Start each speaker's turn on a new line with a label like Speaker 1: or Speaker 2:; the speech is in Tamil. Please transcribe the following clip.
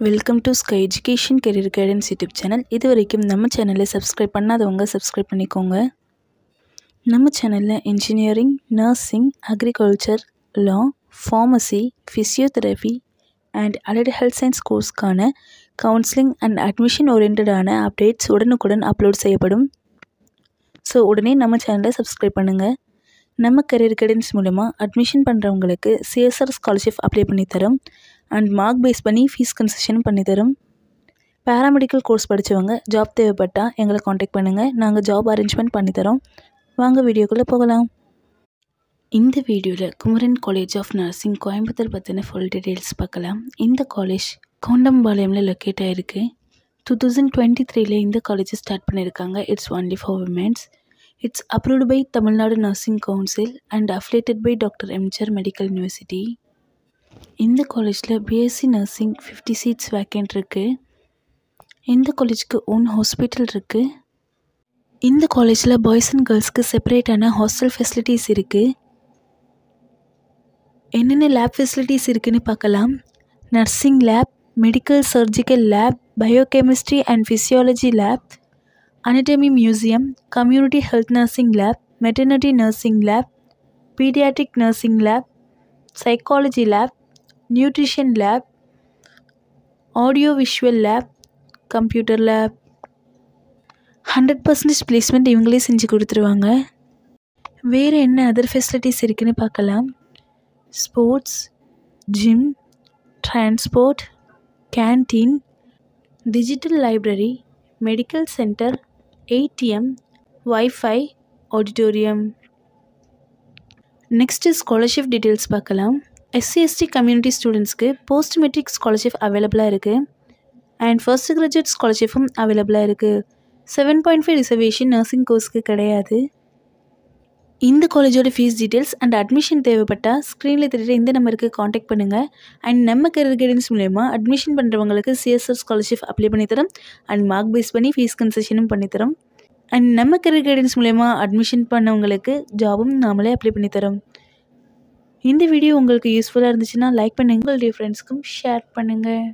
Speaker 1: Welcome to sky education career guidance YouTube channel. இது வரைக்கும் நம்ம சேனலை சப்ஸ்கிரைப் பண்ணாதவங்க சப்ஸ்கிரைப் பண்ணிக்கோங்க. நம்ம சேனலில் engineering, nursing, agriculture, law, pharmacy, physiotherapy and allied health science கோர்ஸ்க்கான கவுன்சிலிங் அண்ட் அட்மிஷன் ஓரியன்டான அப்டேட்ஸ் உடனுக்குடன் அப்லோட் செய்யப்படும். ஸோ உடனே நம்ம சேனலை சப்ஸ்கிரைப் பண்ணுங்கள். நம்ம கெரியர் கைடன்ஸ் மூலமாக அட்மிஷன் பண்ணுறவங்களுக்கு சிஎஸ்ஆர் ஸ்காலர்ஷிப் அப்ளை பண்ணித்தரோம் அண்ட் மார்க் பேஸ் பண்ணி ஃபீஸ் கன்செஷன் பண்ணித்தரோம். பேராமெடிக்கல் கோர்ஸ் படித்தவங்க ஜாப் தேவைப்பட்டால் எங்களை காண்டாக்ட் பண்ணுங்கள். நாங்கள் ஜாப் அரேஞ்ச்மெண்ட் பண்ணித்தரோம். வாங்க வீடியோக்குள்ளே போகலாம். இந்த வீடியோவில் Kumaran college of nursing Coimbatore பற்றின ஃபுல் டீட்டெயில்ஸ் பார்க்கலாம். இந்த காலேஜ் கவுண்டம்பாளையமில் லொக்கேட் ஆகிருக்கு. 2023 இந்த காலேஜ் ஸ்டார்ட் பண்ணியிருக்காங்க. It's only for women's. It's approved by Tamil Nadu Nursing Council and affiliated by Dr. M.G.R. Medical University. இந்த காலேஜில் பிஎஸ்சி நர்சிங் 50 சீட்ஸ் வேக்கண்ட் இருக்குது. இந்த காலேஜுக்கு ஓன் ஹாஸ்பிட்டல் இருக்குது. இந்த காலேஜில் பாய்ஸ் அண்ட் கேர்ள்ஸ்க்கு செப்பரேட்டான ஹாஸ்டல் ஃபெசிலிட்டிஸ் இருக்குது. என்னென்ன லேப் ஃபெசிலிட்டிஸ் இருக்குதுன்னு பார்க்கலாம். Nursing lab, medical surgical lab, biochemistry and physiology lab, anatomy museum, community health nursing lab, maternity nursing lab, pediatric nursing lab, psychology lab, nutrition lab, audio visual lab, computer lab. 100% placement இவங்களே செஞ்சு கொடுத்துருவாங்க. வேறு என்ன அதர் ஃபெசிலிட்டிஸ் இருக்குதுன்னு பார்க்கலாம். Sports, gym, transport, canteen, digital library, medical centre, ATM, Wi-Fi, auditorium. Next scholarship details பார்க்கலாம். SC/ST கம்யூனிட்டி ஸ்டூடெண்ட்ஸ்க்கு போஸ்ட் மெட்ரிக் ஸ்காலர்ஷிப் அவைலபிளாக இருக்குது அண்ட் ஃபர்ஸ்ட் கிராஜுவேட் ஸ்காலர்ஷிப்பும் அவைலபிளாக இருக்குது. 7.5 ரிசர்வேஷன் நர்சிங் கோர்ஸ்க்கு கிடையாது. இந்த காலேஜோட ஃபீஸ் டீட்டெயில்ஸ் அண்ட் அட்மிஷன் தேவைப்பட்டால் ஸ்க்ரீனில் தெரியுற இந்த நம்பருக்கு காண்டாக்ட் பண்ணுங்கள். அண்ட் நம்ம கெரியர் கைடன்ஸ் மூலயமா அட்மிஷன் பண்ணுறவங்களுக்கு சிஎஸ்ஆர் ஸ்காலர்ஷிப் அப்ளை பண்ணித்தரோம் அண்ட் மார்க் பேஸ் பண்ணி ஃபீஸ் கன்செஷனும் பண்ணித்தரோம். அண்ட் நம்ம கெரியர் கைடன்ஸ் மூலயமா அட்மிஷன் பண்ணவங்களுக்கு ஜாபும் நாமளே அப்ளை பண்ணித்தரோம். இந்த வீடியோ உங்களுக்கு யூஸ்ஃபுல்லாக இருந்துச்சுன்னா லைக் பண்ணுங்கள். உங்களுடைய ஃப்ரெண்ட்ஸ்க்கும் ஷேர் பண்ணுங்கள்.